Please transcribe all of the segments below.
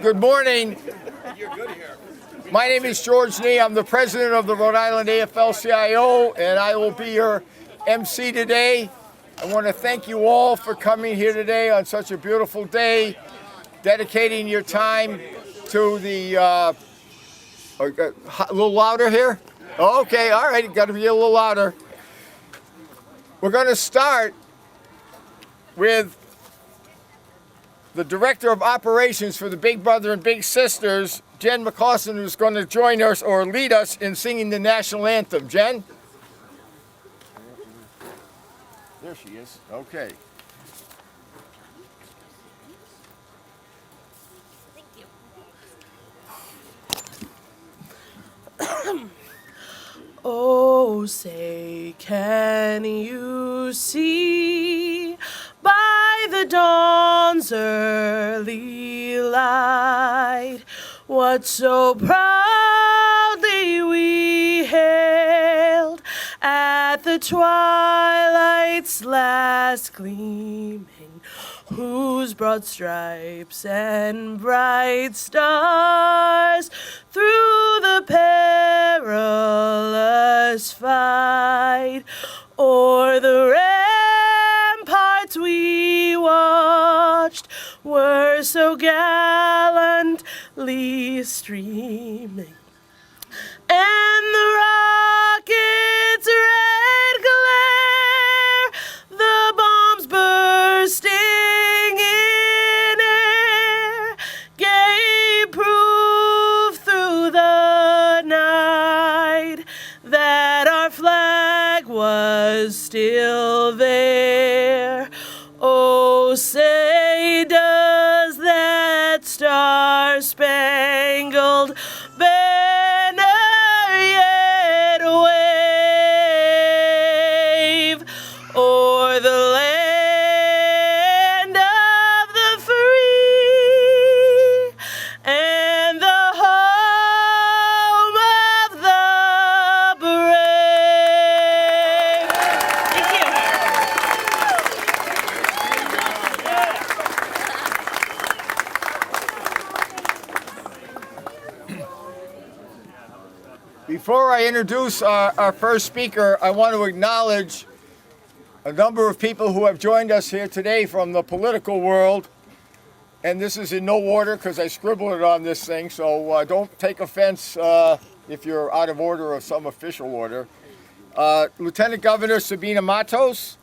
Good morning. My name is George Nee. I'm the president of the Rhode Island AFL-CIO, and I will be your MC today. I want to thank you all for coming here today on such a beautiful day, dedicating your time to the, a little louder here? Okay, all right, got to be a little louder. We're going to start with the Director of Operations for the Big Brother and Big Sisters, Jen McCaustin, who's going to join us or lead us in singing the national anthem. Jen? There she is. Okay. Thank you. Oh, say, can you see by the dawn's early light what so proudly we hailed at the twilight's last gleaming, whose broad stripes and bright stars through the perilous fight o'er the ramparts we watched were so gallantly streaming, and the rocket's red glare, the bombs bursting in air, gave proof through the night that our flag was still there. Oh, say, does that star-spangled banner yet wave o'er the land of the free and the home of the brave? Thank you. Before I introduce our first speaker, I want to acknowledge a number of people who have joined us here today from the political world. And this is in no order because I scribbled it on this thing, so don't take offense if you're out of order or some official order. Lieutenant Governor Sabina Matos.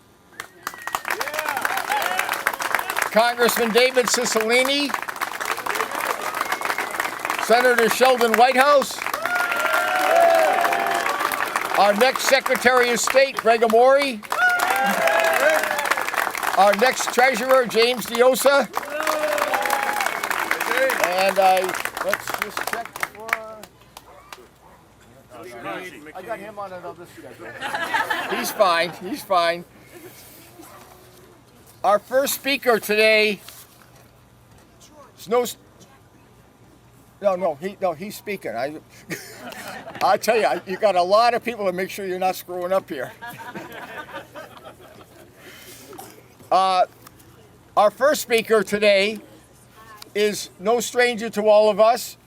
Congressman David Cicilline. Senator Sheldon Whitehouse. Our next Secretary of State, Greg Amore. Our next Treasurer, James Diosa. And let's just check for... I got him on another schedule. He's fine, he's fine. Our first speaker today is he's speaking. I tell you, you got a lot of people to make sure you're not screwing up here. Our first speaker today is no stranger to all of us.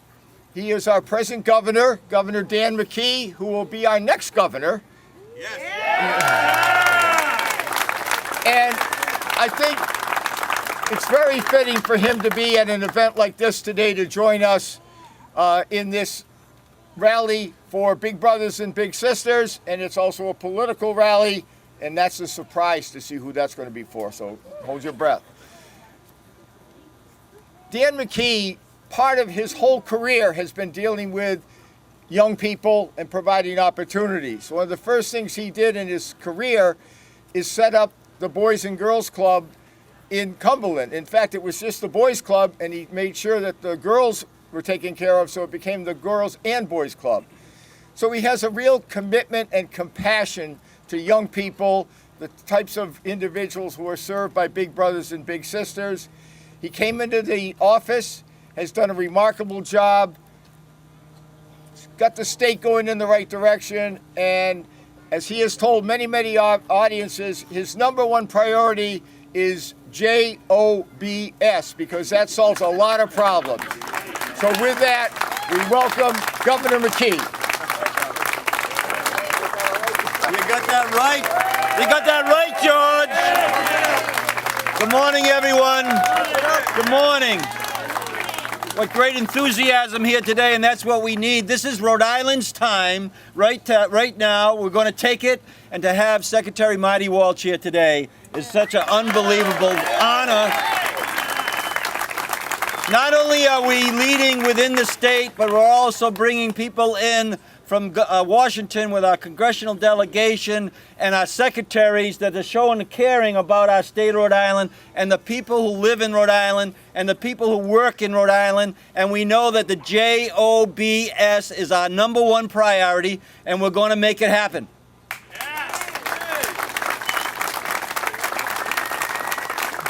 He is our present governor, Governor Dan McKee, who will be our next governor. Yes. And I think it's very fitting for him to be at an event like this today to join us in this rally for Big Brothers and Big Sisters, and it's also a political rally, and that's a surprise to see who that's going to be for, so hold your breath. Dan McKee, part of his whole career has been dealing with young people and providing opportunities. One of the first things he did in his career is set up the Boys and Girls Club in Cumberland. In fact, it was just the boys club, and he made sure that the girls were taken care of, so it became the Girls and Boys Club. So he has a real commitment and compassion to young people, the types of individuals who are served by Big Brothers and Big Sisters. He came into the office, has done a remarkable job, got the state going in the right direction, and as he has told many, many audiences, his number one priority is JOBS, because that solves a lot of problems. So with that, we welcome Governor McKee. You got that right. You got that right, George. Good morning, everyone. Good morning. What great enthusiasm here today, and that's what we need. This is Rhode Island's time. Right now, we're going to take it, and to have Secretary Marty Walsh here today is such an unbelievable honor. Not only are we leading within the state, but we're also bringing people in from Washington with our congressional delegation and our secretaries that are showing caring about our state of Rhode Island and the people who live in Rhode Island and the people who work in Rhode Island. And we know that the JOBS is our #1 priority, and we're going to make it happen.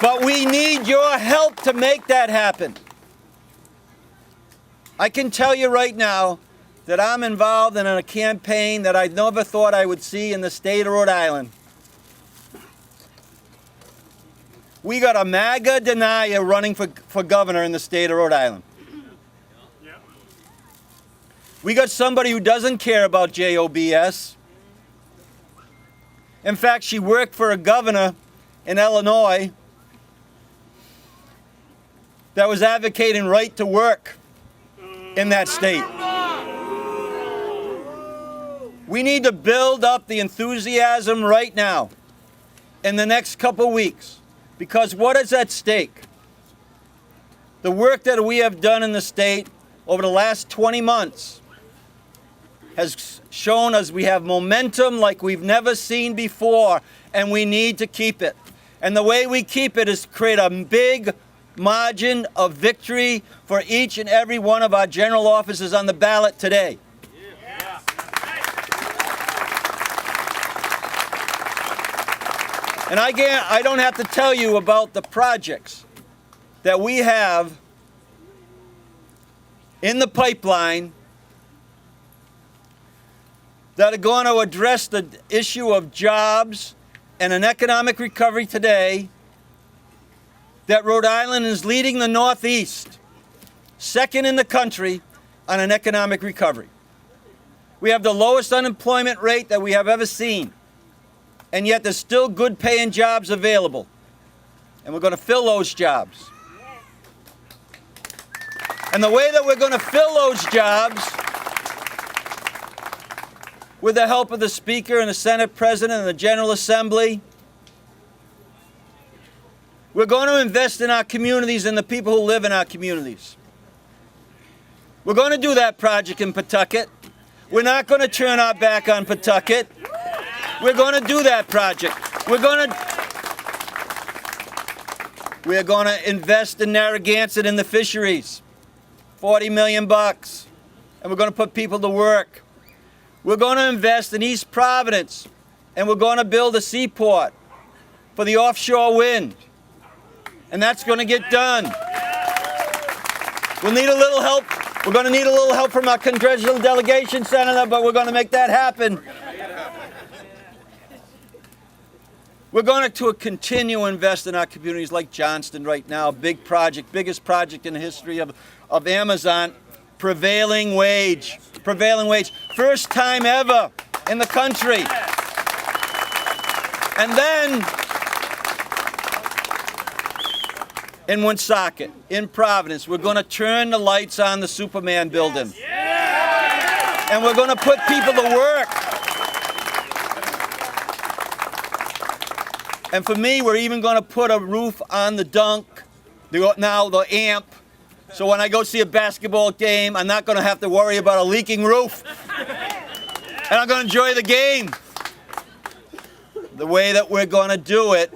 But we need your help to make that happen. I can tell you right now that I'm involved in a campaign that I never thought I would see in the state of Rhode Island. We got a MAGA denier running for governor in the state of Rhode Island. We got somebody who doesn't care about JOBS. In fact, she worked for a governor in Illinois that was advocating right to work in that state. We need to build up the enthusiasm right now in the next couple weeks, because what is at stake? The work that we have done in the state over the last 20 months has shown us we have momentum like we've never seen before, and we need to keep it. And the way we keep it is to create a big margin of victory for each and every one of our general offices on the ballot today. And I don't have to tell you about the projects that we have in the pipeline that are going to address the issue of jobs and an economic recovery today, that Rhode Island is leading the Northeast, second in the country on an economic recovery. We have the lowest unemployment rate that we have ever seen, and yet there's still good paying jobs available, and we're going to fill those jobs. And the way that we're going to fill those jobs, with the help of the Speaker and the Senate President and the General Assembly, we're going to invest in our communities and the people who live in our communities. We're going to do that project in Pawtucket. We're not going to turn our back on Pawtucket. We're going to do that project. We're going to invest in Narragansett in the fisheries, $40 million, and we're going to put people to work. We're going to invest in East Providence, and we're going to build a seaport for the offshore wind. And that's going to get done. We'll need a little help. We're going to need a little help from our congressional delegation, Senator, but we're going to make that happen. We're going to continue to invest in our communities like Johnston right now, big project, biggest project in the history of Amazon, prevailing wage, first time ever in the country. And then in Woonsocket, in Providence, we're going to turn the lights on the Superman building. And we're going to put people to work. And for me, we're even going to put a roof on the dunk, now the amp. So when I go see a basketball game, I'm not going to have to worry about a leaking roof. And I'm going to enjoy the game. The way that we're going to do it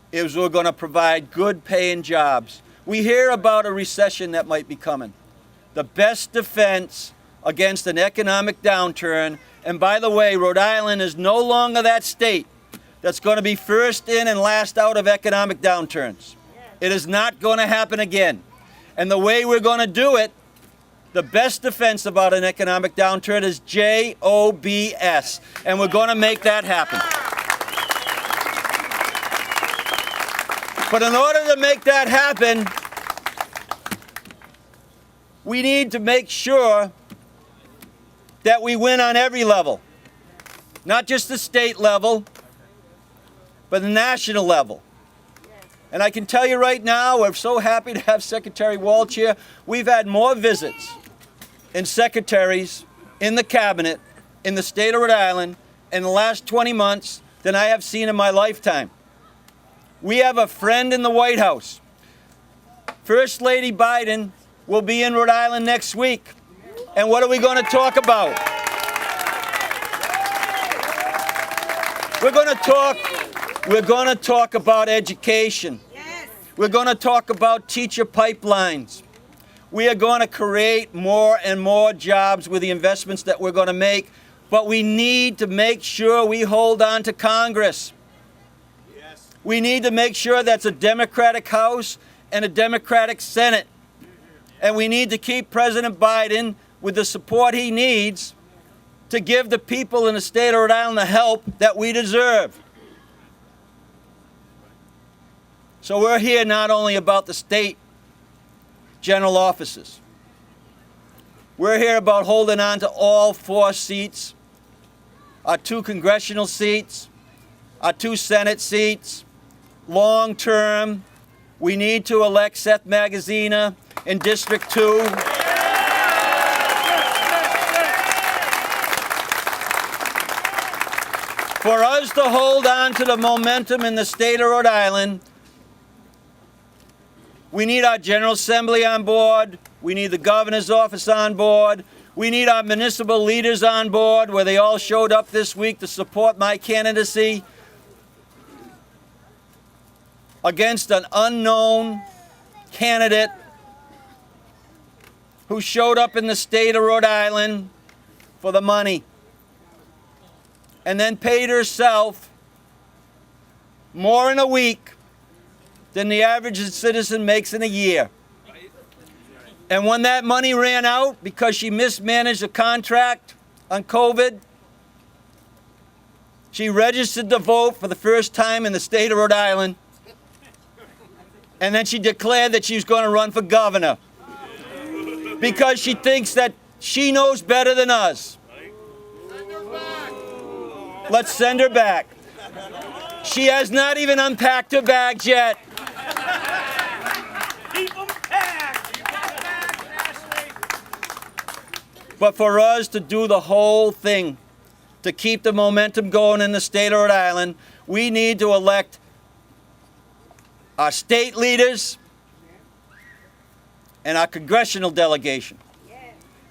is we're going to provide good paying jobs. We hear about a recession that might be coming. The best defense against an economic downturn, and by the way, Rhode Island is no longer that state that's going to be first in and last out of economic downturns. It is not going to happen again. And the way we're going to do it, the best defense about an economic downturn is JOBS, and we're going to make that happen. But in order to make that happen, We need to make sure that we win on every level, not just the state level, but the national level. And I can tell you right now, we're so happy to have Secretary Walsh here. We've had more visits and secretaries in the cabinet in the state of Rhode Island in the last 20 months than I have seen in my lifetime. We have a friend in the White House. First Lady Biden will be in Rhode Island next week. And what are we going to talk about? We're going to talk about education. Yes. We're going to talk about teacher pipelines. We are going to create more and more jobs with the investments that we're going to make, but we need to make sure we hold on to Congress. Yes. We need to make sure that's a Democratic House and a Democratic Senate. And we need to keep President Biden with the support he needs to give the people in the state of Rhode Island the help that we deserve. So we're here not only about the state general offices. We're here about holding on to all 4 seats, our 2 congressional seats, our 2 Senate seats. Long term, we need to elect Seth Magaziner in District 2. For us to hold on to the momentum in the state of Rhode Island, we need our General Assembly on board. We need the governor's office on board. We need our municipal leaders on board, where they all showed up this week to support my candidacy against an unknown candidate who showed up in the state of Rhode Island for the money and then paid herself more in a week than the average citizen makes in a year. And when that money ran out because she mismanaged a contract on COVID, she registered to vote for the first time in the state of Rhode Island, and then she declared that she was going to run for governor because she thinks that she knows better than us. Let's send her back. She has not even unpacked her bags yet. But for us to do the whole thing, to keep the momentum going in the state of Rhode Island, we need to elect our state leaders and our congressional delegation.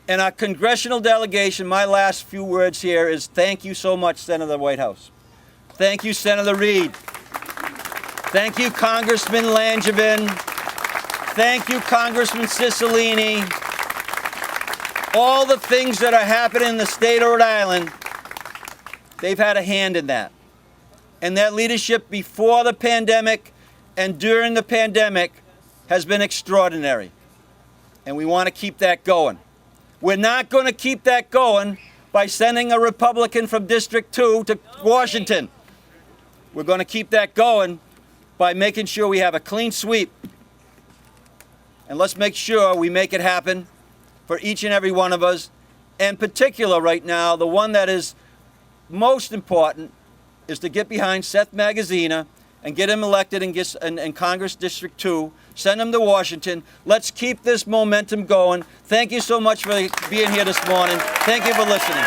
And our congressional delegation, my last few words here is thank you so much, Senator White House. Thank you, Senator Reid. Thank you, Congressman Langevin. Thank you, Congressman Cicilline. All the things that are happening in the state of Rhode Island, they've had a hand in that. And their leadership before the pandemic and during the pandemic has been extraordinary. And we want to keep that going. We're not going to keep that going by sending a Republican from District 2 to Washington. We're going to keep that going by making sure we have a clean sweep. And let's make sure we make it happen for each and every one of us. In particular right now, the one that is most important is to get behind Seth Magaziner and get him elected in Congress District 2, send him to Washington. Let's keep this momentum going. Thank you so much for being here this morning. Thank you for listening.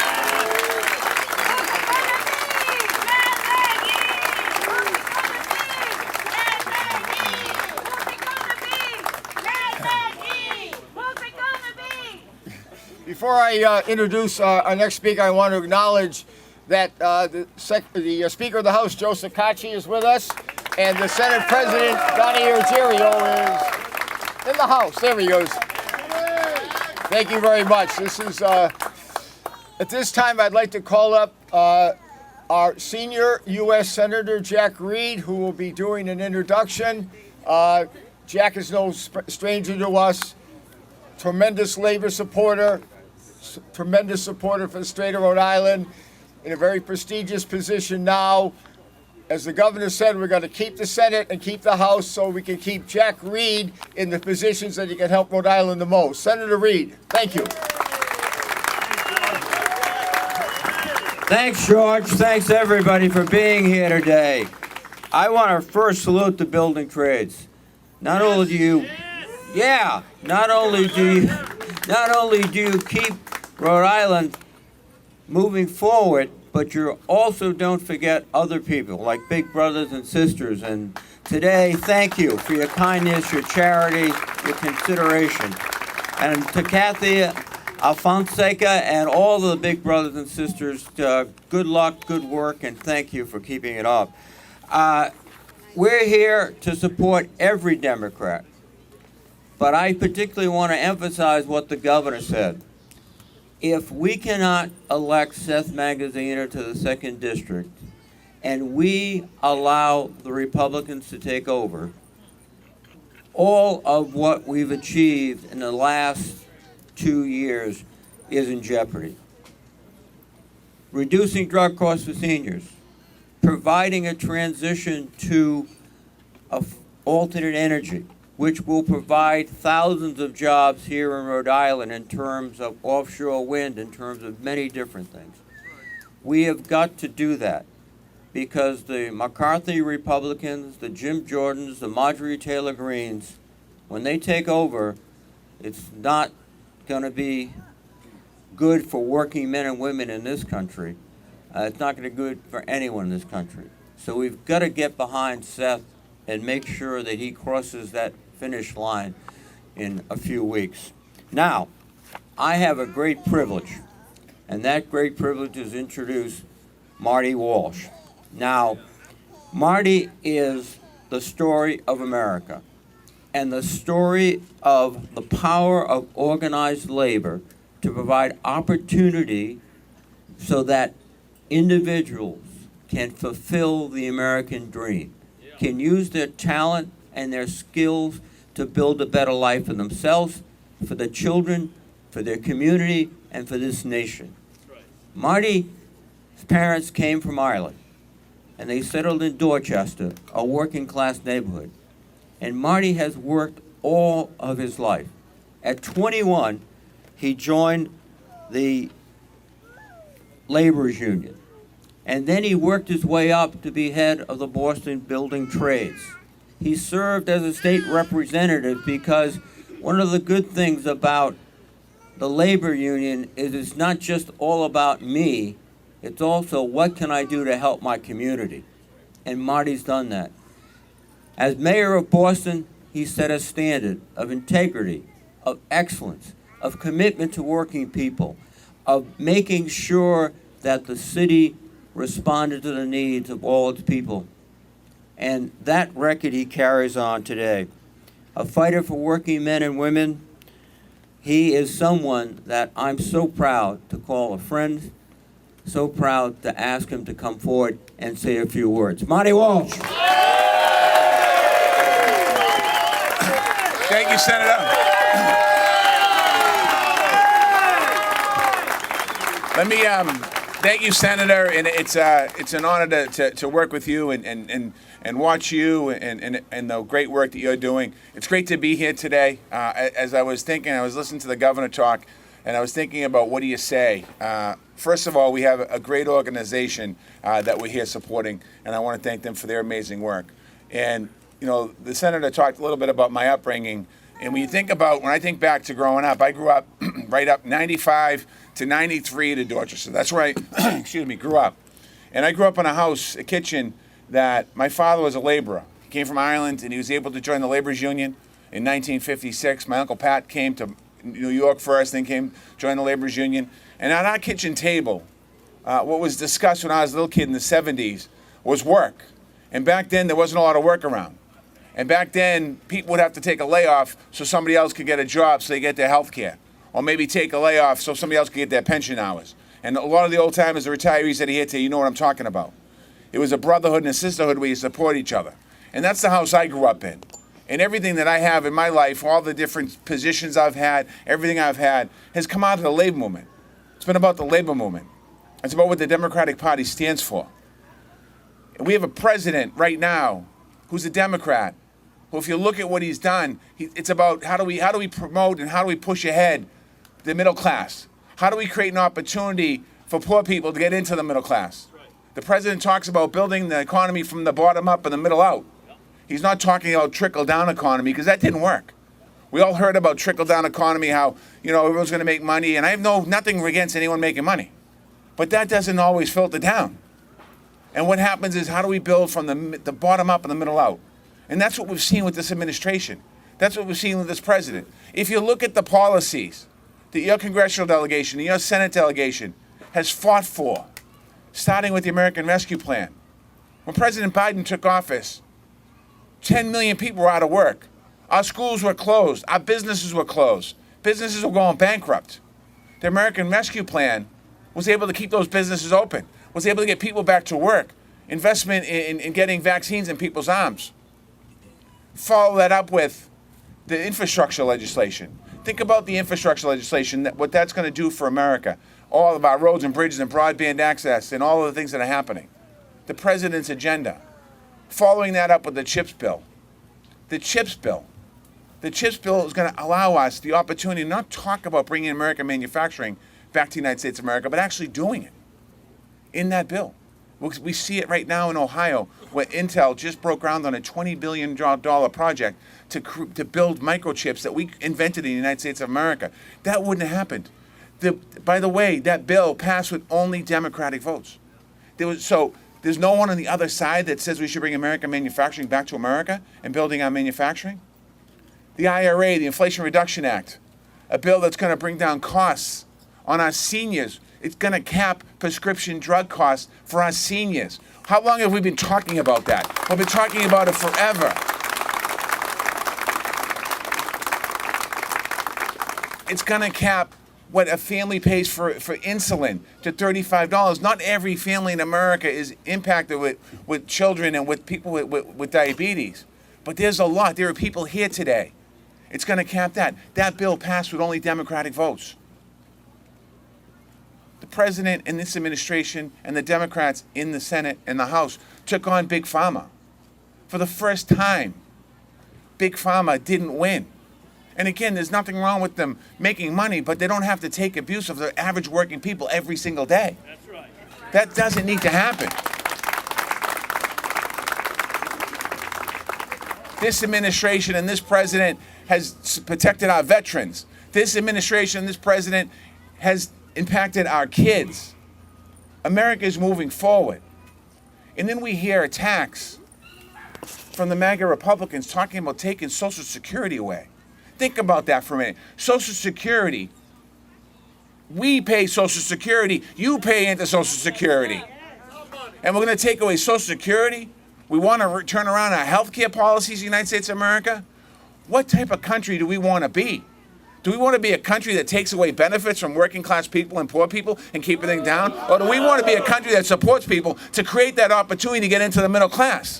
Before I introduce our next speaker, I want to acknowledge that the Speaker of the House, Joe Sacacci, is with us, and the Senate President, Donnie Argerio, is in the House. There he goes. Thank you very much. This is, at this time, I'd like to call up our senior U.S. Senator, Jack Reed, who will be doing an introduction. Jack is no stranger to us, tremendous labor supporter, tremendous supporter for the state of Rhode Island, in a very prestigious position now as the governor said, we're going to keep the Senate and keep the House so we can keep Jack Reed in the positions that he can help Rhode Island the most. Senator Reed, thank you. Thanks, George. Thanks, everybody, for being here today. I want to first salute the building trades. Not only do you keep Rhode Island moving forward, but you also don't forget other people, like big brothers and sisters. And today, thank you for your kindness, your charity, your consideration. And to Kathy Alfonseca and all the big brothers and sisters, good luck, good work, and thank you for keeping it up. We're here to support every Democrat, but I particularly want to emphasize what the governor said. If we cannot elect Seth Magaziner to the 2nd District, and we allow the Republicans to take over, all of what we've achieved in the last 2 years is in jeopardy. Reducing drug costs for seniors, providing a transition to alternate energy, which will provide thousands of jobs here in Rhode Island in terms of offshore wind, in terms of many different things. We have got to do that because the McCarthy Republicans, the Jim Jordans, the Marjorie Taylor Greens, when they take over, it's not going to be good for working men and women in this country. It's not going to be good for anyone in this country. So we've got to get behind Seth and make sure that he crosses that finish line in a few weeks. Now, I have a great privilege, and that great privilege is to introduce Marty Walsh. Now, Marty is the story of America and the story of the power of organized labor to provide opportunity so that individuals can fulfill the American dream, can use their talent and their skills to build a better life for themselves, for their children, for their community, and for this nation. Marty's parents came from Ireland, and they settled in Dorchester, a working-class neighborhood. And Marty has worked all of his life. At 21, he joined the laborers union. And then he worked his way up to be head of the Boston Building Trades. He served as a state representative because one of the good things about the labor union is it's not just all about me, it's also what can I do to help my community. And Marty's done that. As mayor of Boston, he set a standard of integrity, of excellence, of commitment to working people, of making sure that the city responded to the needs of all its people. And that record he carries on today. A fighter for working men and women, he is someone that I'm so proud to call a friend, so proud to ask him to come forward and say a few words. Marty Walsh. Thank you, Senator. Let me thank you, Senator, and it's an honor to work with you and watch you and the great work that you're doing. It's great to be here today. As I was thinking, I was listening to the governor talk, and I was thinking about what do you say. First of all, we have a great organization that we're here supporting, and I want to thank them for their amazing work. And you know, the senator talked a little bit about my upbringing, and when I think back to growing up, I grew up right up 95 to 93 to Dorchester. That's where I, grew up. And I grew up in a house, a kitchen, that my father was a laborer. He came from Ireland, and he was able to join the laborers union in 1956. My Uncle Pat came to New York first, then joined the laborers union. And at our kitchen table, what was discussed when I was a little kid in the 70s was work. And back then, there wasn't a lot of work around. And back then, people would have to take a layoff so somebody else could get a job so they get their health care. Or maybe take a layoff so somebody else could get their pension hours. And a lot of the old timers, the retirees that are here today, you know what I'm talking about. It was a brotherhood and a sisterhood where you support each other. And that's the house I grew up in. And everything that I have in my life, all the different positions I've had, everything I've had, has come out of the labor movement. It's been about the labor movement. It's about what the Democratic Party stands for. And we have a president right now who's a Democrat. Well, if you look at what he's done, it's about how do we promote and how do we push ahead the middle class? How do we create an opportunity for poor people to get into the middle class? The president talks about building the economy from the bottom up and the middle out. He's not talking about trickle-down economy because that didn't work. We all heard about trickle-down economy, how everyone's going to make money, and I have nothing against anyone making money, but that doesn't always filter down. And what happens is, how do we build from the bottom up and the middle out? And that's what we've seen with this administration. That's what we've seen with this president. If you look at the policies that your congressional delegation and your Senate delegation has fought for, starting with the American Rescue Plan. When President Biden took office, 10 million people were out of work. Our schools were closed. Our businesses were closed. Businesses were going bankrupt. The American Rescue Plan was able to keep those businesses open, was able to get people back to work, investment in getting vaccines in people's arms. Follow that up with the infrastructure legislation. Think about the infrastructure legislation, what that's going to do for America. All of our roads and bridges and broadband access and all of the things that are happening. The president's agenda. Following that up with the CHIPS bill. The CHIPS bill. The CHIPS bill is going to allow us the opportunity to not talk about bringing American manufacturing back to the United States of America, but actually doing it in that bill. We see it right now in Ohio, where Intel just broke ground on a $20 billion project to build microchips that we invented in the United States of America. That wouldn't have happened. By the way, that bill passed with only Democratic votes. So there's no one on the other side that says we should bring American manufacturing back to America and building our manufacturing. The IRA, the Inflation Reduction Act, a bill that's going to bring down costs on our seniors. It's going to cap prescription drug costs for our seniors. How long have we been talking about that? We've been talking about it forever. It's going to cap what a family pays for insulin to $35. Not every family in America is impacted with children and with people with diabetes. But there's a lot. There are people here today. It's going to cap that. That bill passed with only Democratic votes. The president and this administration and the Democrats in the Senate and the House took on Big Pharma. For the first time, Big Pharma didn't win. And again, there's nothing wrong with them making money, but they don't have to take abuse of the average working people every single day. That's right. That doesn't need to happen. This administration and this president has protected our veterans. This administration and this president has impacted our kids. America is moving forward. And then we hear attacks from the MAGA Republicans talking about taking Social Security away. Think about that for a minute. Social Security. We pay Social Security. You pay into Social Security. And we're going to take away Social Security? We want to turn around our health care policies in the United States of America? What type of country do we want to be? Do we want to be a country that takes away benefits from working class people and poor people and keep everything down? Or do we want to be a country that supports people to create that opportunity to get into the middle class?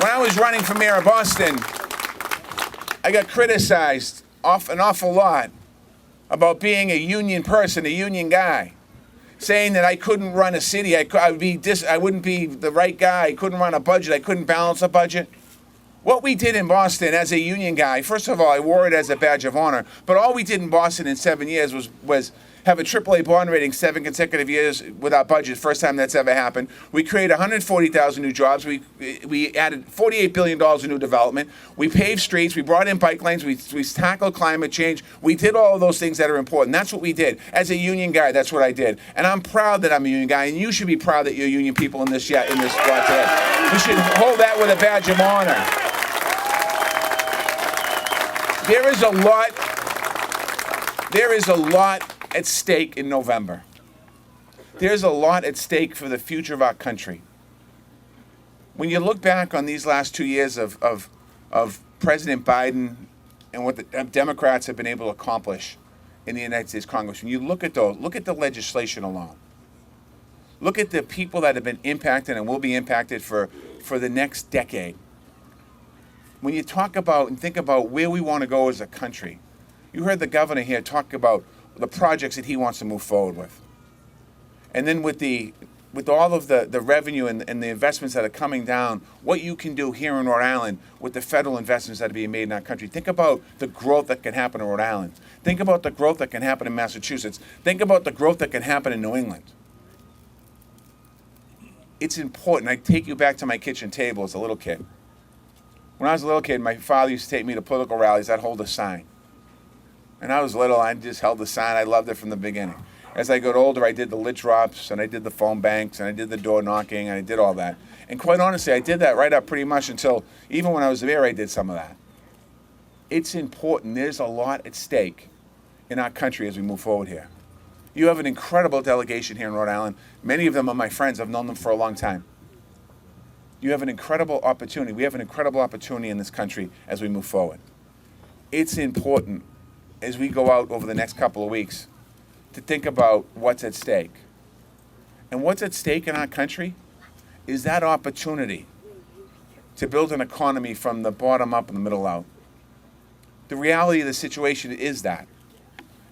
When I was running for mayor of Boston, I got criticized an awful lot about being a union person, a union guy, saying that I couldn't run a city, I wouldn't be the right guy, I couldn't run a budget, I couldn't balance a budget. What we did in Boston as a union guy, first of all, I wore it as a badge of honor, but all we did in Boston in 7 years was have a AAA bond rating 7 consecutive years without budget. First time that's ever happened. We created 140,000 new jobs. We added $48 billion in new development. We paved streets. We brought in bike lanes. We tackled climate change. We did all of those things that are important. That's what we did. As a union guy, that's what I did. And I'm proud that I'm a union guy, and you should be proud that you're union people in this spot today. We should hold that with a badge of honor. There is a lot at stake in November. There's a lot at stake for the future of our country. When you look back on these last 2 years of President Biden and what the Democrats have been able to accomplish in the United States Congress, when you look at those, look at the legislation alone. Look at the people that have been impacted and will be impacted for the next decade. When you talk about and think about where we want to go as a country, you heard the governor here talk about the projects that he wants to move forward with. And then with all of the revenue and the investments that are coming down, what you can do here in Rhode Island with the federal investments that are being made in our country. Think about the growth that can happen in Rhode Island. Think about the growth that can happen in Massachusetts. Think about the growth that can happen in New England. It's important. I take you back to my kitchen table as a little kid. When I was a little kid, my father used to take me to political rallies. I'd hold a sign. And I was little, I just held the sign. I loved it from the beginning. As I got older, I did the lit drops, and I did the phone banks, and I did the door knocking, and I did all that. And quite honestly, I did that right up pretty much until, even when I was there, I did some of that. It's important. There's a lot at stake in our country as we move forward here. You have an incredible delegation here in Rhode Island. Many of them are my friends. I've known them for a long time. You have an incredible opportunity. We have an incredible opportunity in this country as we move forward. It's important as we go out over the next couple of weeks to think about what's at stake. And what's at stake in our country is that opportunity to build an economy from the bottom up and the middle out. The reality of the situation is that.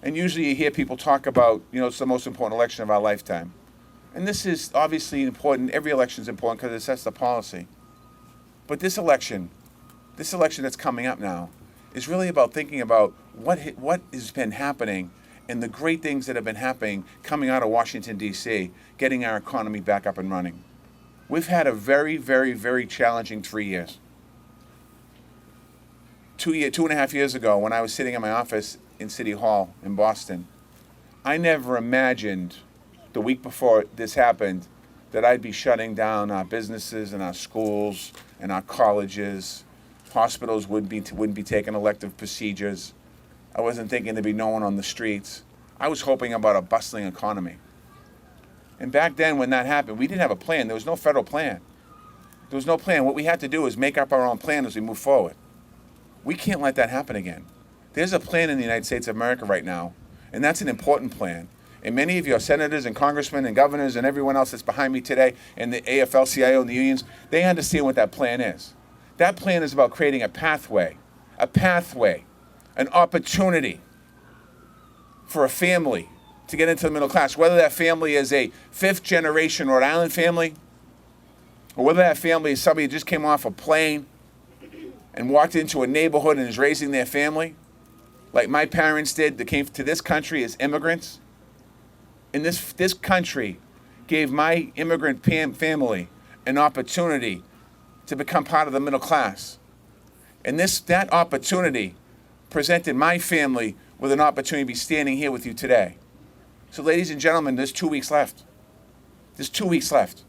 And usually you hear people talk about, it's the most important election of our lifetime. And this is obviously important. Every election is important because it sets the policy. But this election that's coming up now, is really about thinking about what has been happening and the great things that have been happening coming out of Washington, D.C., getting our economy back up and running. We've had a very, very, very challenging 3 years. 2.5 years ago, when I was sitting in my office in City Hall in Boston, I never imagined the week before this happened that I'd be shutting down our businesses and our schools and our colleges. Hospitals wouldn't be taking elective procedures. I wasn't thinking there'd be no one on the streets. I was hoping about a bustling economy. And back then when that happened, we didn't have a plan. There was no federal plan. There was no plan. What we had to do is make up our own plan as we move forward. We can't let that happen again. There's a plan in the United States of America right now, and that's an important plan. And many of your senators and congressmen and governors and everyone else that's behind me today, and the AFL-CIO and the unions, they understand what that plan is. That plan is about creating a pathway, an opportunity for a family to get into the middle class, whether that family is a fifth-generation Rhode Island family, or whether that family is somebody who just came off a plane and walked into a neighborhood and is raising their family, like my parents did, that came to this country as immigrants. And this country gave my immigrant family an opportunity to become part of the middle class. And that opportunity presented my family with an opportunity to be standing here with you today. So ladies and gentlemen, there's 2 weeks left. There's 2 weeks left.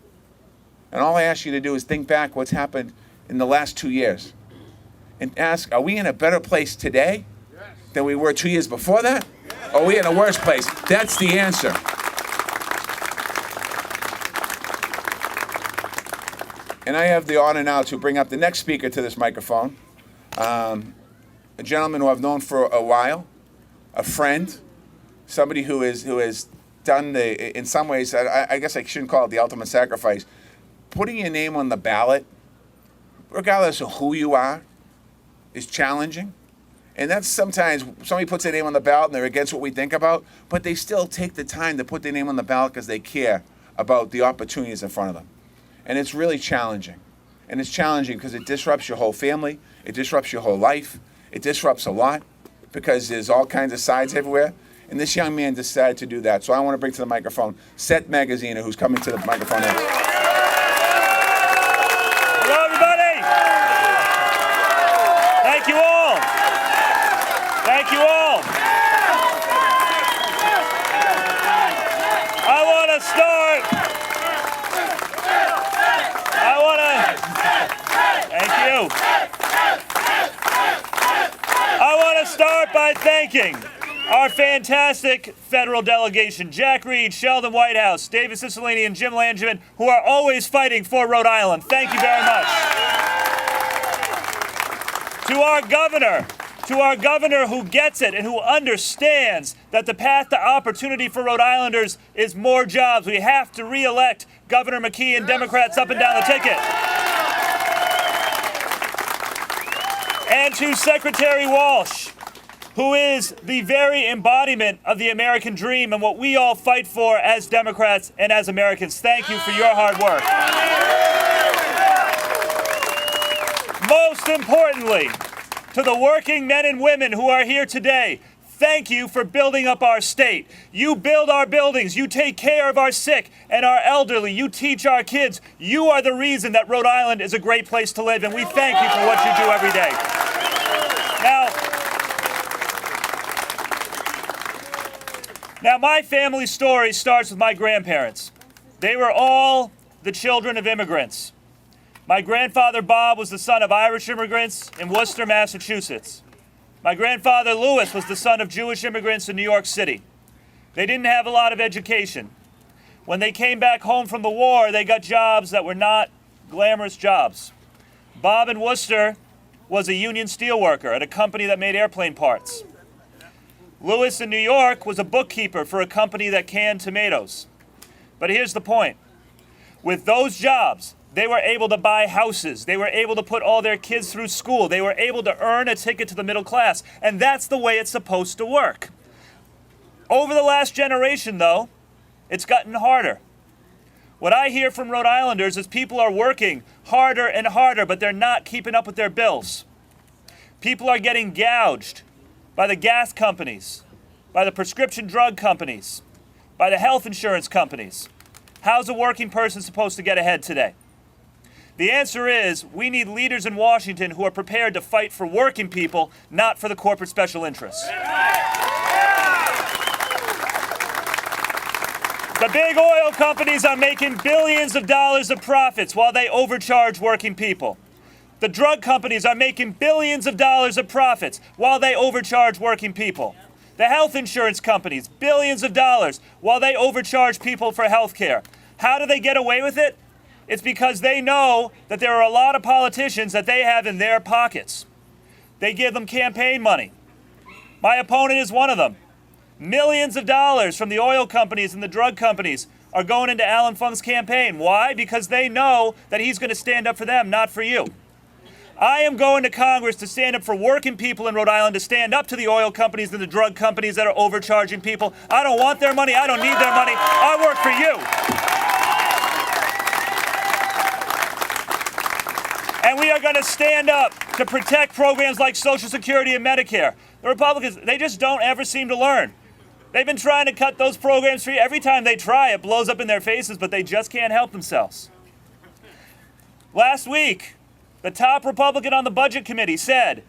And all I ask you to do is think back what's happened in the last 2 years. And ask, are we in a better place today than we were 2 years before that? Or are we in a worse place? That's the answer. And I have the honor now to bring up the next speaker to this microphone, a gentleman who I've known for a while, a friend, somebody who has done in some ways, I guess I shouldn't call it the ultimate sacrifice. Putting your name on the ballot, regardless of who you are, is challenging. And that's sometimes somebody puts their name on the ballot and they're against what we think about, but they still take the time to put their name on the ballot because they care about the opportunities in front of them. And it's really challenging. And it's challenging because it disrupts your whole family, it disrupts your whole life, it disrupts a lot because there's all kinds of sides everywhere. And this young man decided to do that. So I want to bring to the microphone Seth Magaziner, who's coming to the microphone now. Hello, everybody. Thank you all. Thank you all. I want to start. Thank you. I want to start by thanking our fantastic federal delegation, Jack Reed, Sheldon Whitehouse, David Cicilline, and Jim Langevin, who are always fighting for Rhode Island. Thank you very much. To our governor who gets it and who understands that the path to opportunity for Rhode Islanders is more jobs. We have to re-elect Governor McKee and Democrats up and down the ticket. And to Secretary Walsh, who is the very embodiment of the American dream and what we all fight for as Democrats and as Americans. Thank you for your hard work. Most importantly, to the working men and women who are here today, thank you for building up our state. You build our buildings. You take care of our sick and our elderly. You teach our kids. You are the reason that Rhode Island is a great place to live, and we thank you for what you do every day. Now, my family story starts with my grandparents. They were all the children of immigrants. My grandfather Bob was the son of Irish immigrants in Worcester, Massachusetts. My grandfather Louis was the son of Jewish immigrants in New York City. They didn't have a lot of education. When they came back home from the war, they got jobs that were not glamorous jobs. Bob in Worcester was a union steelworker at a company that made airplane parts. Louis in New York was a bookkeeper for a company that canned tomatoes. But here's the point. With those jobs, they were able to buy houses. They were able to put all their kids through school. They were able to earn a ticket to the middle class. And that's the way it's supposed to work. Over the last generation, though, it's gotten harder. What I hear from Rhode Islanders is people are working harder and harder, but they're not keeping up with their bills. People are getting gouged by the gas companies, by the prescription drug companies, by the health insurance companies. How's a working person supposed to get ahead today? The answer is we need leaders in Washington who are prepared to fight for working people, not for the corporate special interests. The big oil companies are making billions of dollars of profits while they overcharge working people. The drug companies are making billions of dollars of profits while they overcharge working people. The health insurance companies, billions of dollars while they overcharge people for health care. How do they get away with it? It's because they know that there are a lot of politicians that they have in their pockets. They give them campaign money. My opponent is one of them. Millions of dollars from the oil companies and the drug companies are going into Alan Fung's campaign. Why? Because they know that he's going to stand up for them, not for you. I am going to Congress to stand up for working people in Rhode Island, to stand up to the oil companies and the drug companies that are overcharging people. I don't want their money. I don't need their money. I work for you. And we are going to stand up to protect programs like Social Security and Medicare. The Republicans, they just don't ever seem to learn. They've been trying to cut those programs free. Every time they try, it blows up in their faces, but they just can't help themselves. Last week, the top Republican on the Budget Committee said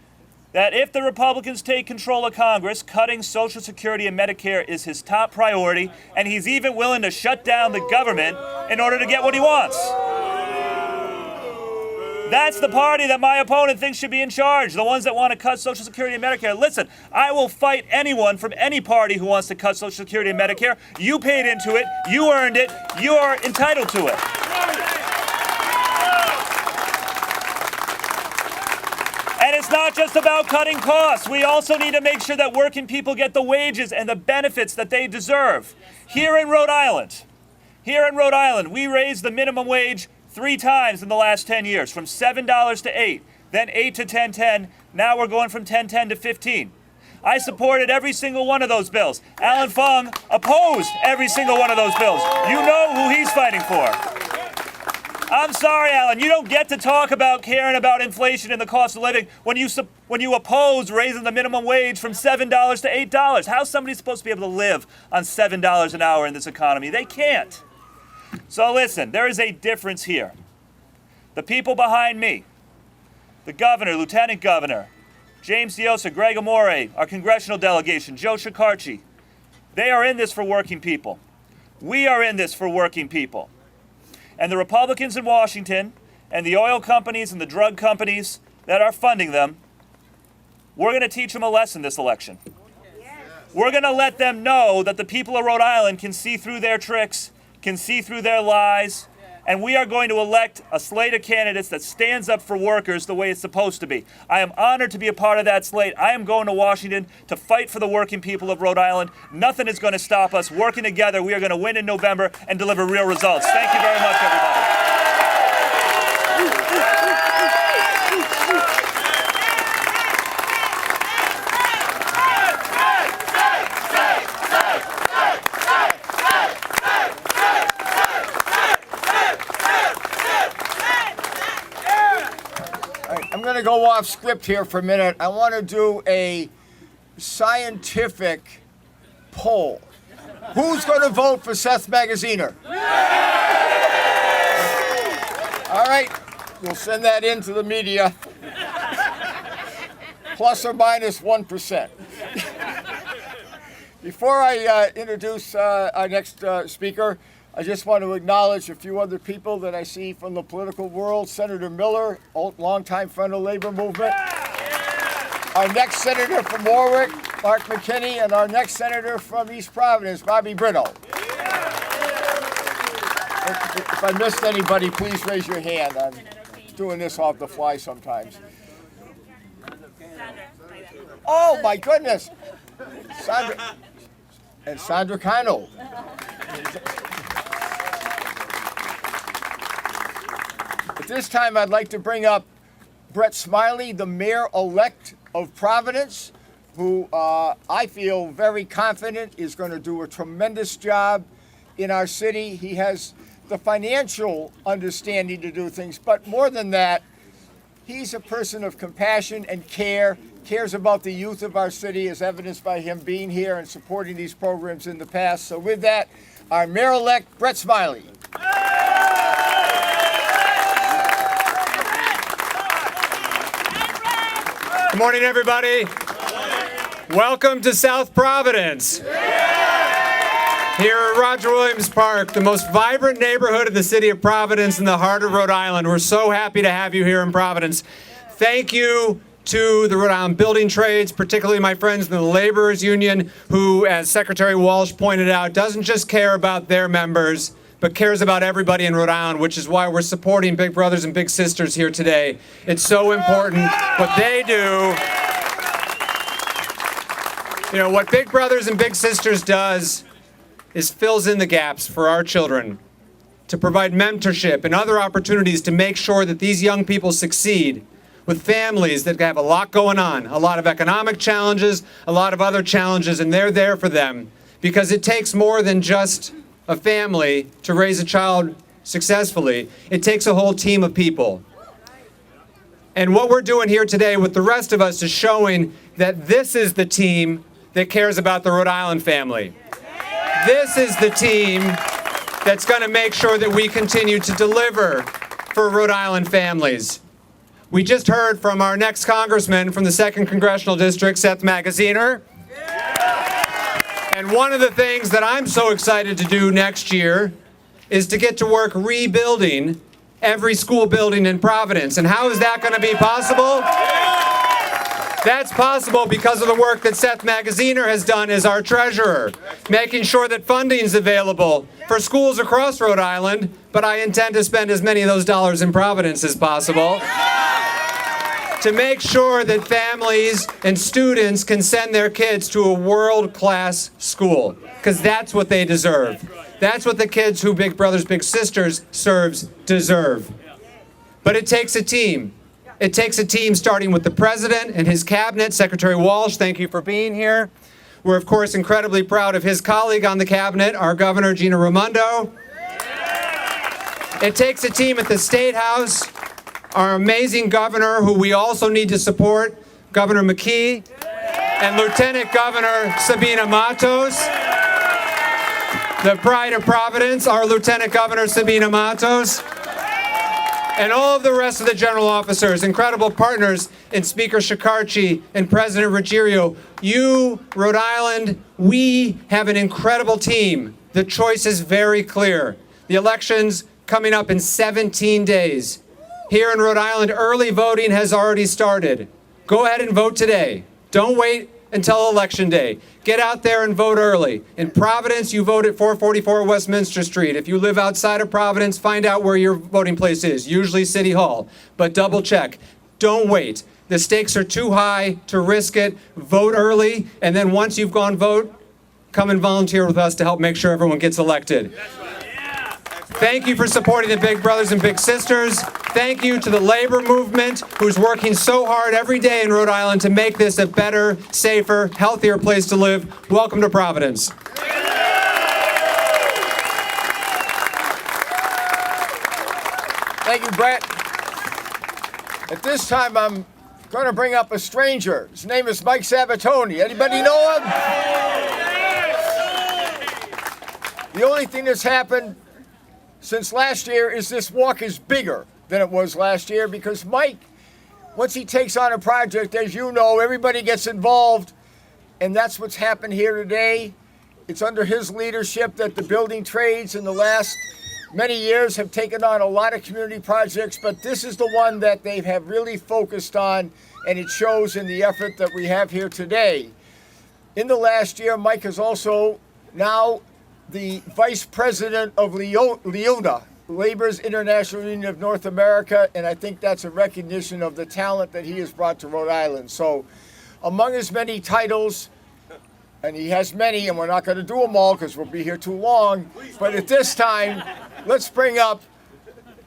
that if the Republicans take control of Congress, cutting Social Security and Medicare is his top priority, and he's even willing to shut down the government in order to get what he wants. That's the party that my opponent thinks should be in charge, the ones that want to cut Social Security and Medicare. Listen, I will fight anyone from any party who wants to cut Social Security and Medicare. You paid into it, you earned it, you are entitled to it. And it's not just about cutting costs. We also need to make sure that working people get the wages and the benefits that they deserve. Here in Rhode Island, we raised the minimum wage 3 times in the last 10 years, from $7 to $8, then $8 to $10.10. Now we're going from $10.10 to $15. I supported every single one of those bills. Alan Fung opposed every single one of those bills. You know who he's fighting for. I'm sorry, Alan, you don't get to talk about caring about inflation and the cost of living when you oppose raising the minimum wage from $7 to $8. How's somebody supposed to be able to live on $7 an hour in this economy? They can't. So listen, there is a difference here. The people behind me, the governor, lieutenant governor, James Diosa, Greg Amore, our congressional delegation, Joe Shekarchi, they are in this for working people. We are in this for working people. And the Republicans in Washington and the oil companies and the drug companies that are funding them, we're going to teach them a lesson this election. We're going to let them know that the people of Rhode Island can see through their tricks, can see through their lies, and we are going to elect a slate of candidates that stands up for workers the way it's supposed to be. I am honored to be a part of that slate. I am going to Washington to fight for the working people of Rhode Island. Nothing is going to stop us. Working together, we are going to win in November and deliver real results. Thank you very much, everybody. I'm going to go off script here for a minute. I want to do a scientific poll. Who's going to vote for Seth Magaziner? All right, we'll send that in to the media. Plus or minus 1%. Before I introduce our next speaker, I just want to acknowledge a few other people that I see from the political world. Senator Miller, longtime friend of the labor movement. Our next senator from Warwick, Mark McKee, and our next senator from East Providence, Bobby Brito. If I missed anybody, please raise your hand. I'm doing this off the fly sometimes. Oh my goodness! Sandra and Sandra Kano. At this time, I'd like to bring up Brett Smiley, the mayor-elect of Providence, who I feel very confident is going to do a tremendous job in our city. He has the financial understanding to do things, but more than that, he's a person of compassion and cares about the youth of our city, as evidenced by him being here and supporting these programs in the past. So with that, our mayor-elect, Brett Smiley. Good morning, everybody. Welcome to South Providence. Here at Roger Williams Park, the most vibrant neighborhood of the city of Providence in the heart of Rhode Island. We're so happy to have you here in Providence. Thank you to the Rhode Island Building Trades, particularly my friends in the Laborers Union, who, as Secretary Walsh pointed out, doesn't just care about their members, but cares about everybody in Rhode Island, which is why we're supporting Big Brothers and Big Sisters here today. It's so important what they do. You know, what Big Brothers and Big Sisters does is fills in the gaps for our children to provide mentorship and other opportunities to make sure that these young people succeed with families that have a lot going on, a lot of economic challenges, a lot of other challenges, and they're there for them because it takes more than just a family to raise a child successfully. It takes a whole team of people. And what we're doing here today with the rest of us is showing that this is the team that cares about the Rhode Island family. This is the team that's going to make sure that we continue to deliver for Rhode Island families. We just heard from our next congressman from the 2nd Congressional District, Seth Magaziner. And one of the things that I'm so excited to do next year is to get to work rebuilding every school building in Providence. And how is that going to be possible? That's possible because of the work that Seth Magaziner has done as our treasurer, making sure that funding is available for schools across Rhode Island, but I intend to spend as many of those dollars in Providence as possible to make sure that families and students can send their kids to a world-class school, because that's what they deserve. That's what the kids who Big Brothers Big Sisters serves deserve. But it takes a team. It takes a team starting with the president and his cabinet. Secretary Walsh, thank you for being here. We're, of course, incredibly proud of his colleague on the cabinet, our Governor Gina Raimondo. It takes a team at the State House, our amazing governor, who we also need to support, Governor McKee, and Lieutenant Governor Sabina Matos. The pride of Providence, our Lieutenant Governor Sabina Matos. And all of the rest of the general officers, incredible partners in Speaker Shikarchi and President Ruggiero. You, Rhode Island, we have an incredible team. The choice is very clear. The election's coming up in 17 days. Here in Rhode Island, early voting has already started. Go ahead and vote today. Don't wait until Election Day. Get out there and vote early. In Providence, you vote at 444 Westminster Street. If you live outside of Providence, find out where your voting place is, usually City Hall. But double check. Don't wait. The stakes are too high to risk it. Vote early, and then once you've gone vote, come and volunteer with us to help make sure everyone gets elected. Thank you for supporting the Big Brothers and Big Sisters. Thank you to the labor movement, who's working so hard every day in Rhode Island to make this a better, safer, healthier place to live. Welcome to Providence. Thank you, Brett. At this time, I'm going to bring up a stranger. His name is Mike Sabatoni. Anybody know him? The only thing that's happened since last year is this walk is bigger than it was last year because Mike, once he takes on a project, as you know, everybody gets involved, and that's what's happened here today. It's under his leadership that the building trades in the last many years have taken on a lot of community projects, but this is the one that they have really focused on, and it shows in the effort that we have here today. In the last year, Mike is also now the Vice President of LIUNA, Labor's International Union of North America, and I think that's a recognition of the talent that he has brought to Rhode Island. So among his many titles, and he has many, and we're not going to do them all because we'll be here too long, but at this time, let's bring up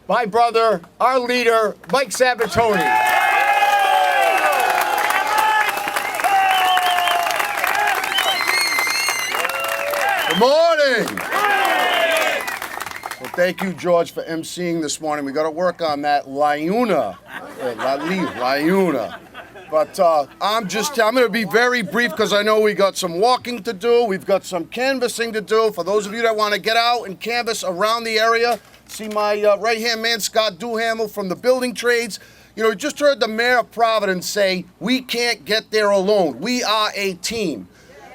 my brother, our leader, Mike Sabatoni. Good morning. Well, thank you, George, for emceeing this morning. We got to work on that LIUNA. LIUNA. But I'm going to be very brief because I know we got some walking to do. We've got some canvassing to do. For those of you that want to get out and canvass around the area, see my right-hand man, Scott Duhamel from the building trades. You know, we just heard the mayor of Providence say, we can't get there alone. We are a team.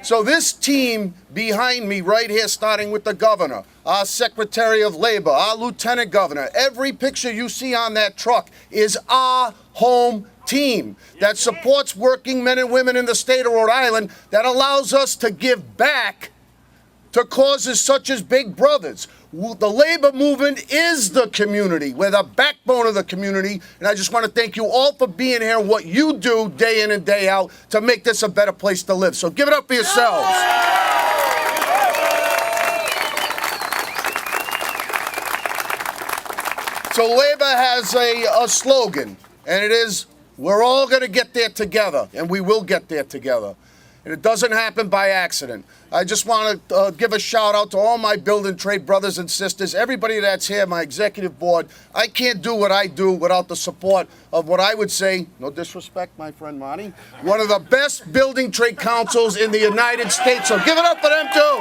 So this team behind me right here, starting with the governor, our Secretary of Labor, our Lieutenant Governor, every picture you see on that truck is our home team that supports working men and women in the state of Rhode Island, that allows us to give back to causes such as Big Brothers. The labor movement is the community. We're the backbone of the community, and I just want to thank you all for being here and what you do day in and day out to make this a better place to live. So give it up for yourselves. So labor has a slogan, and it is, we're all going to get there together, and we will get there together. And it doesn't happen by accident. I just want to give a shout out to all my building trade brothers and sisters, everybody that's here, my executive board. I can't do what I do without the support of what I would say, no disrespect, my friend Marty, one of the best building trade councils in the United States. So give it up for them too.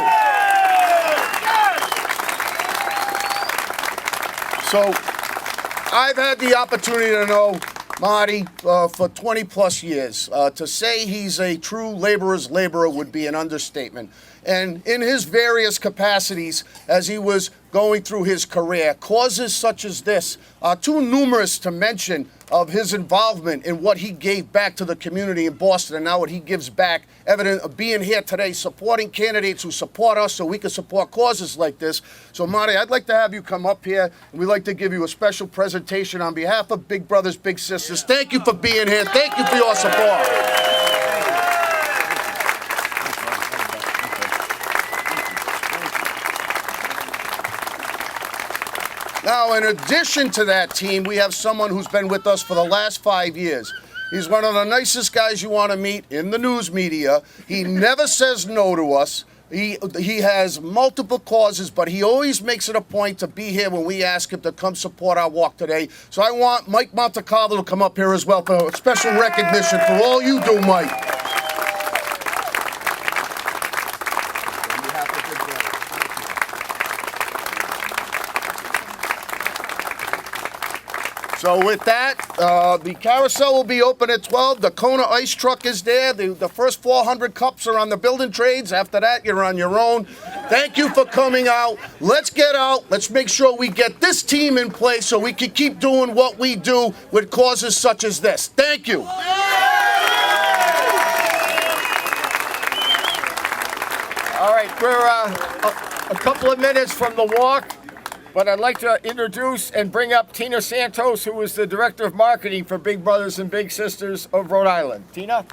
So I've had the opportunity to know Marty for 20 plus years. To say he's a true laborer's laborer would be an understatement. And in his various capacities as he was going through his career, causes such as this are too numerous to mention of his involvement in what he gave back to the community in Boston and now what he gives back, evident of being here today, supporting candidates who support us so we can support causes like this. So Marty, I'd like to have you come up here, and we'd like to give you a special presentation on behalf of Big Brothers, Big Sisters. Thank you for being here. Thank you for your support. Now, in addition to that team, we have someone who's been with us for the last 5 years. He's one of the nicest guys you want to meet in the news media. He never says no to us. He has multiple causes, but he always makes it a point to be here when we ask him to come support our walk today. So I want Mike Montecarlo to come up here as well for a special recognition for all you do, Mike. So with that, the carousel will be open at 12. The Kona ice truck is there. The first 400 cups are on the building trades. After that, you're on your own. Thank you for coming out. Let's get out. Let's make sure we get this team in place so we can keep doing what we do with causes such as this. Thank you. All right, we're a couple of minutes from the walk. But I'd like to introduce and bring up Tina Santos, who is the Director of Marketing for Big Brothers and Big Sisters of Rhode Island. Tina?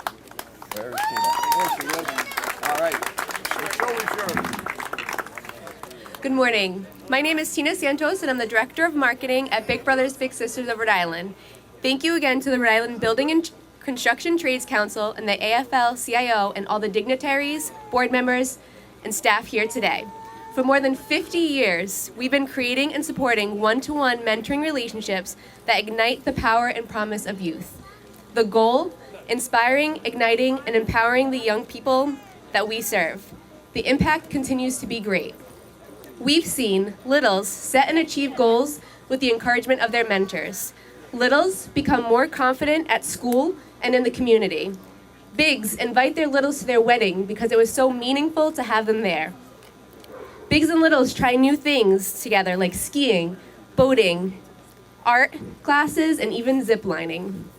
Where is Tina? There she is. All right. The show is yours. Good morning. My name is Tina Santos, and I'm the Director of Marketing at Big Brothers Big Sisters of Rhode Island. Thank you again to the Rhode Island Building and Construction Trades Council and the AFL-CIO and all the dignitaries, board members, and staff here today. For more than 50 years, we've been creating and supporting one-to-one mentoring relationships that ignite the power and promise of youth. The goal, inspiring, igniting, and empowering the young people that we serve. The impact continues to be great. We've seen littles set and achieve goals with the encouragement of their mentors. Littles become more confident at school and in the community. Bigs invite their littles to their wedding because it was so meaningful to have them there. Bigs and littles try new things together like skiing, boating, art classes, and even zip lining.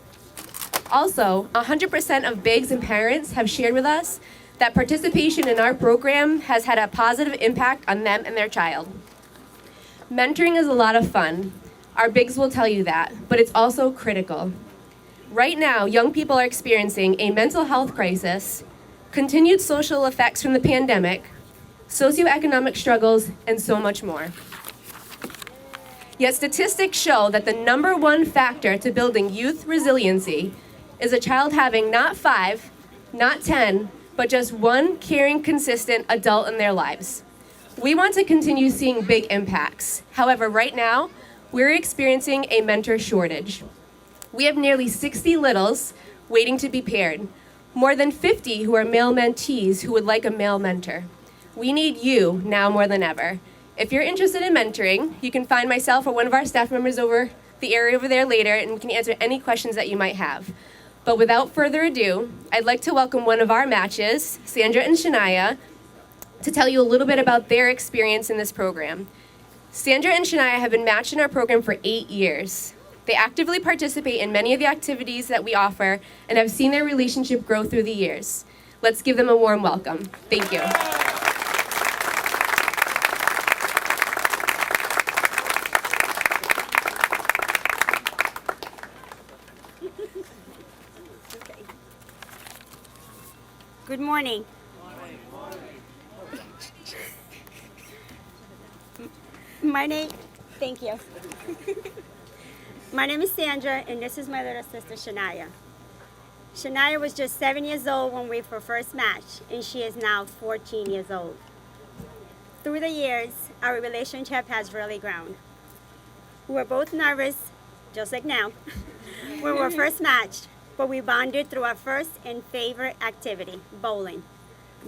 Also, 100% of bigs and parents have shared with us that participation in our program has had a positive impact on them and their child. Mentoring is a lot of fun. Our bigs will tell you that, but it's also critical. Right now, young people are experiencing a mental health crisis, continued social effects from the pandemic, socioeconomic struggles, and so much more. Yet statistics show that the number one factor to building youth resiliency is a child having not 5, not 10, but just one caring, consistent adult in their lives. We want to continue seeing big impacts. However, right now, we're experiencing a mentor shortage. We have nearly 60 littles waiting to be paired, more than 50 who are male mentees who would like a male mentor. We need you now more than ever. If you're interested in mentoring, you can find myself or one of our staff members over the area over there later, and we can answer any questions that you might have. But without further ado, I'd like to welcome one of our matches, Sandra and Shania, to tell you a little bit about their experience in this program. Sandra and Shania have been matched in our program for 8 years. They actively participate in many of the activities that we offer and have seen their relationship grow through the years. Let's give them a warm welcome. Thank you. Good morning. Thank you. My name is Sandra, and this is my little sister, Shania. Shania was just 7 years old when we were first matched, and she is now 14 years old. Through the years, our relationship has really grown. We were both nervous, just like now, when we were first matched, but we bonded through our first and favorite activity, bowling.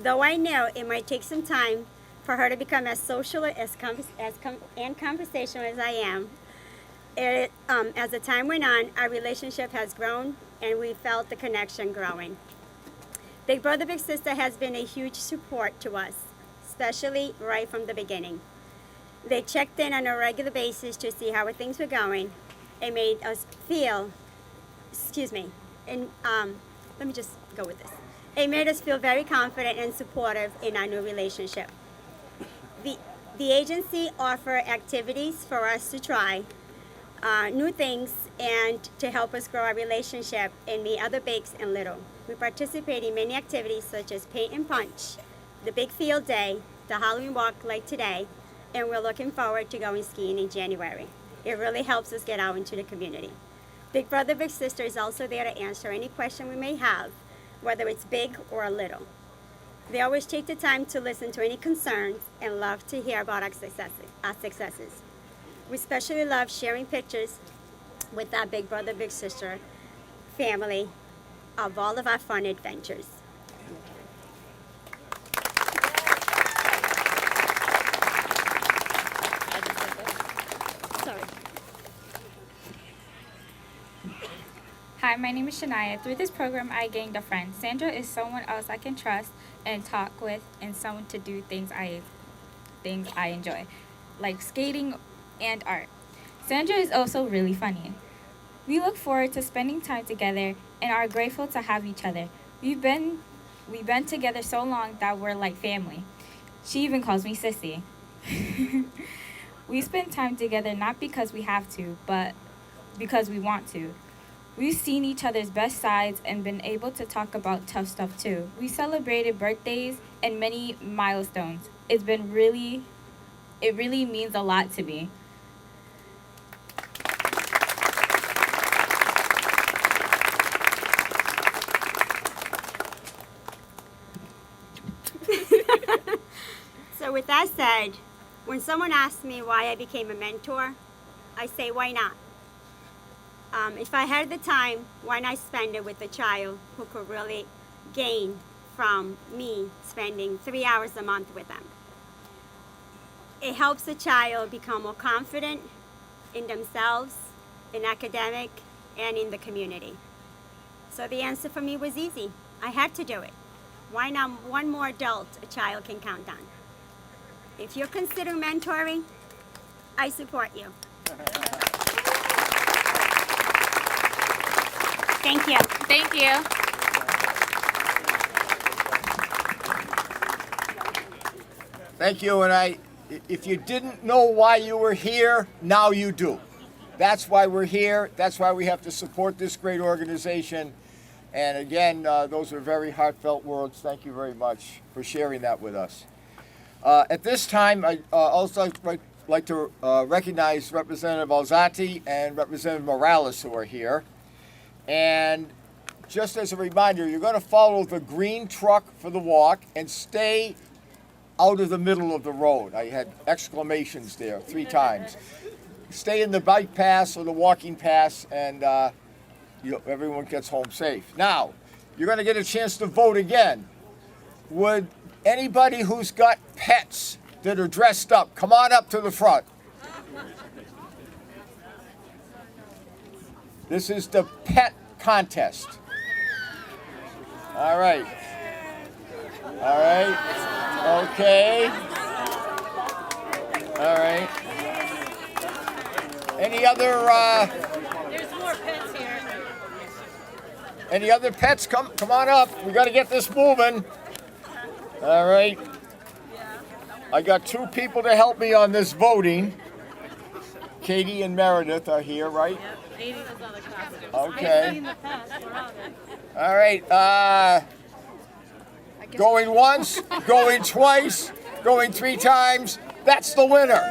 Though I knew it might take some time for her to become as social and conversational as I am, as the time went on, our relationship has grown and we felt the connection growing. Big Brother, Big Sister has been a huge support to us, especially right from the beginning. They checked in on a regular basis to see how things were going and made us feel, let me just go with this. It made us feel very confident and supportive in our new relationship. The agency offered activities for us to try, new things, and to help us grow our relationship and meet other bigs and little. We participate in many activities such as paint and punch, the big field day, the Halloween walk like today, and we're looking forward to going skiing in January. It really helps us get out into the community. Big Brother, Big Sister is also there to answer any question we may have, whether it's big or little. They always take the time to listen to any concerns and love to hear about our successes. We especially love sharing pictures with our Big Brother, Big Sister family of all of our fun adventures. Sorry. Hi, my name is Shania. Through this program, I gained a friend. Sandra is someone else I can trust and talk with, and someone to do things I enjoy, like skating and art. Sandra is also really funny. We look forward to spending time together and are grateful to have each other. We've been together so long that we're like family. She even calls me Sissy. We spend time together not because we have to, but because we want to. We've seen each other's best sides and been able to talk about tough stuff too. We celebrated birthdays and many milestones. It really means a lot to me. So So with that said, when someone asks me why I became a mentor, I say, why not? If I had the time, why not spend it with a child who could really gain from me spending 3 hours a month with them? It helps a child become more confident in themselves, in academic, and in the community. So the answer for me was easy. I had to do it. Why not one more adult a child can count on? If you're considering mentoring, I support you. Thank you. Thank you. Thank you, and if you didn't know why you were here, now you do. That's why we're here. That's why we have to support this great organization. And again, those are very heartfelt words. Thank you very much for sharing that with us. At this time, I also like to recognize Representative Alzati and Representative Morales who are here. And just as a reminder, you're going to follow the green truck for the walk and stay out of the middle of the road. I had exclamations there 3 times. Stay in the bike pass or the walking pass, and everyone gets home safe. Now, you're going to get a chance to vote again. Would anybody who's got pets that are dressed up, come on up to the front. This is the pet contest. All right. All right. Okay. All right. Any other, There's more pets here. any other pets? Come on up. We got to get this moving. All right. I got 2 people to help me on this voting. Katie and Meredith are here, right? Yep, 80 was on the costume. Okay. I've seen the pets. We're on it. All right. Going once, going twice, going 3 times. That's the winner.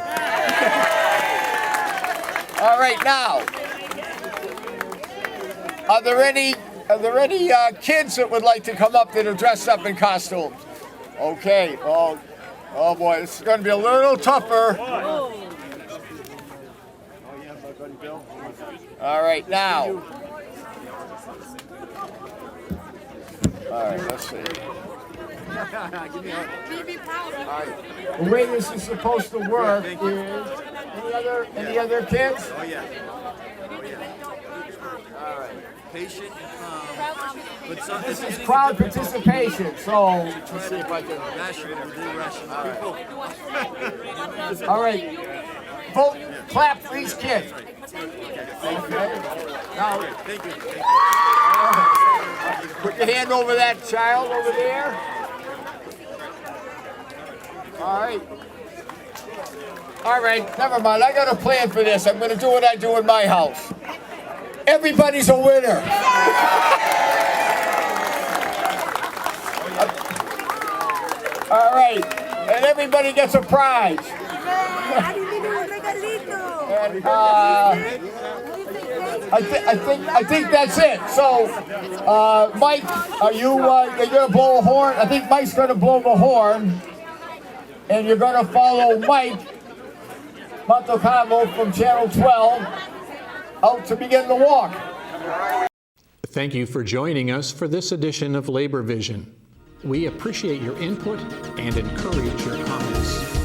All right, now, are there any kids that would like to come up that are dressed up in costumes? Okay. Oh boy, this is going to be a little tougher. All right, now. All right, let's see. All right. The way this is supposed to work is any other kids? Oh, yeah. All right. Patient and calm. But some, This is crowd participation, so let's see if I can. All right. Vote, clap for each kid. Okay. Now, Thank you. put your hand over that child over there. All right. All right, never mind. I got a plan for this. I'm going to do what I do in my house. Everybody's a winner. All right, and everybody gets a prize. And, I think that's it. So, Mike, are you gonna blow a horn? I think Mike's gonna blow the horn, and you're gonna follow Mike Montocamo from Channel 12 out to begin the walk. Thank you for joining us for this edition of Labor Vision. We appreciate your input and encourage your comments.